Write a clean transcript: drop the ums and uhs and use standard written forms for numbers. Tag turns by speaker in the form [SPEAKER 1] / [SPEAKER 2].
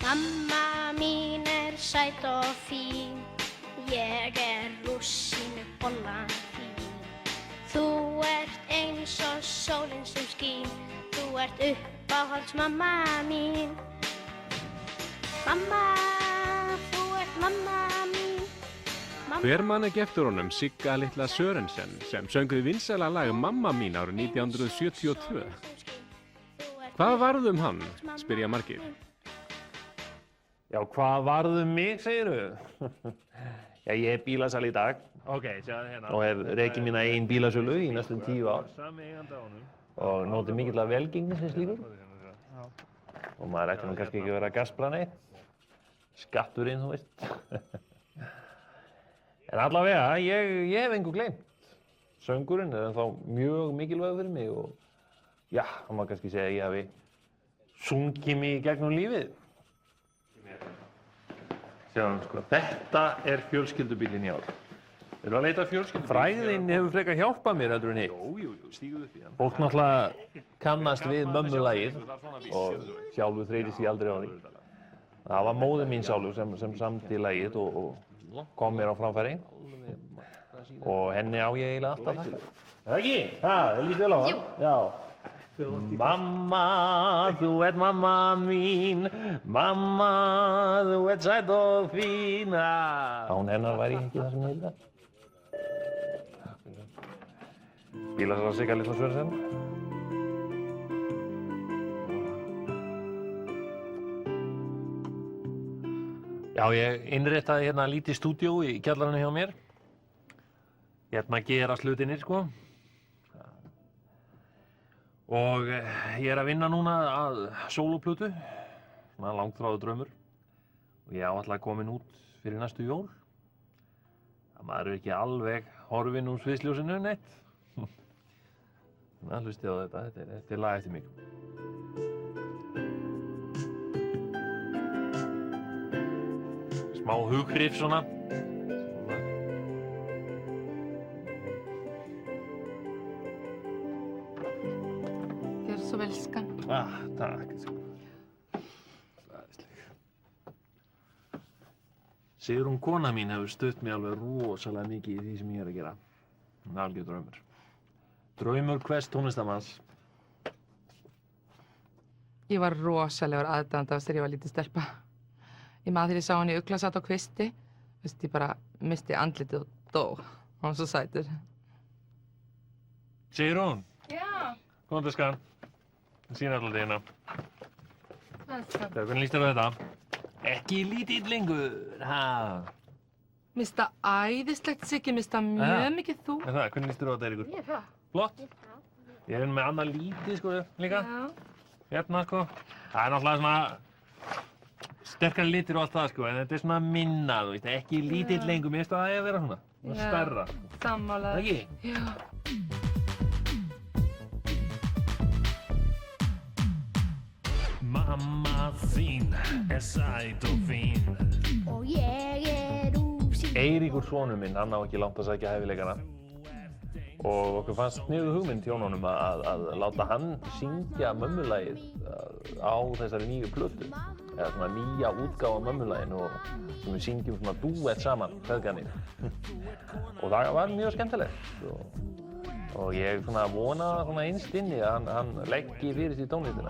[SPEAKER 1] Mamma mín sæt og fín, ég rúsínubollan þín. Þú ert eins og sólin sem skín, þú ert uppáhalds mamma mín. Mamma, þú ert mamma mín.
[SPEAKER 2] Hver man ekki eftir honum Sigga litla Sørensen sem söng við vinsæla lag Mamma mín árið 1972. Hvað varð hann, spyrja margir.
[SPEAKER 3] Já, hvað varð mig, segirðu? Já, ég bílasali í dag.
[SPEAKER 4] Ok, sjáðu hérna.
[SPEAKER 3] Og hef rekið mína eigin bílasölu í næstum 10 ár. Og notið mikillar velgengni sem slíkur. Og maður ætti nú kannski ekki að vera að gaspra neitt. Skatturinn, þú veist. En allavega, ég hef engu gleymt. Söngurinn er ennþá mjög mikilvægur fyrir mig og já, það má kannski segja að ég hafi sungið mig í gegnum lífið. Sjáum, sko, þetta er fjölskyldubílinn í ár. Erum við að leita að fjölskyldubíl? Frægðin hefur frekar hjálpað mér, heldur en hitt.
[SPEAKER 4] Jú, stíguð upp í hann.
[SPEAKER 3] Fólk náttúrulega kannast við mömmulagið og sjálfur þreytist ég aldrei á því. Það var móðir mín sjálfur sem samdi lagið og kom mér á framfæri. Og henni á ég eiginlega alltaf þakka. Er það ekki? Það líst vel á það? Já. Mamma, þú ert mamma mín, mamma, þú ert sæt og fín. Án hennar væri ég ekki það sem ég vil það. Bílasala Sigga litla Sørensen. Já, ég innréttaði hérna lítið stúdíó í kjallaranum hjá mér. Hérna gerast hlutinir, sko. Og ég er að vinna núna að sólóplötu, svona langþráður draumur. Og ég áætla að komin út fyrir næstu jól. Það maður ekki alveg horfinn úr sviðsljósinu neitt. Ná, hlustið á þetta er lag eftir mig. Smá hughrif svona.
[SPEAKER 5] Svo velskan.
[SPEAKER 3] Takk. Sigrún kona mín hefur stutt mig alveg rosalega mikið í því sem ég er að gera. Það er algjör draumur. Draumur hvers tónlistarmanns.
[SPEAKER 5] Ég var rosalegur aðdáandi af þegar ég var lítið stelpa. Ég man þegar ég sá hann í ugla satt á kvisti. Veist, ég bara misti andlitið og dó. Hann var svo sætur.
[SPEAKER 3] Sigrún.
[SPEAKER 5] Já.
[SPEAKER 3] Komdu skan. Sýna alltaf þína. Hvernig líst þér á þetta? Ekki lítill lengur, ha?
[SPEAKER 5] Mér finnst það æðislegt, Siggi. Mér finnst það mjög mikið þú.
[SPEAKER 3] Er það? Hvernig líst þér á þetta, Eiríkur?
[SPEAKER 5] Ég er það.
[SPEAKER 3] Flott. Ég er með annað lítið, sko, líka.
[SPEAKER 5] Já.
[SPEAKER 3] Hérna, sko. Það er náttúrulega svona sterkari litir og allt það, sko, en þetta er svona minna, þú veist, ekki lítill lengur. Mér finnst það að vera svona. Stærra.
[SPEAKER 5] Sammála.
[SPEAKER 3] Ekki?
[SPEAKER 5] Já.
[SPEAKER 3] Mamma þín er sæt og fín.
[SPEAKER 1] Og ég rúsínubollan.
[SPEAKER 3] Eiríkur sonur minn, hann á ekki langt að sækja hæfileikana. Og okkur fannst sniðug hugmynd hjá honum að láta hann syngja mömmulagið á þessari nýju plötu. Eða svona nýja útgáfa af mömmulaginu og sem við syngjum svona dúett saman, feðgarnir. Og það var mjög skemmtilegt. Og ég svona vona svona innst inni að hann leggi fyrir sig tónlistina.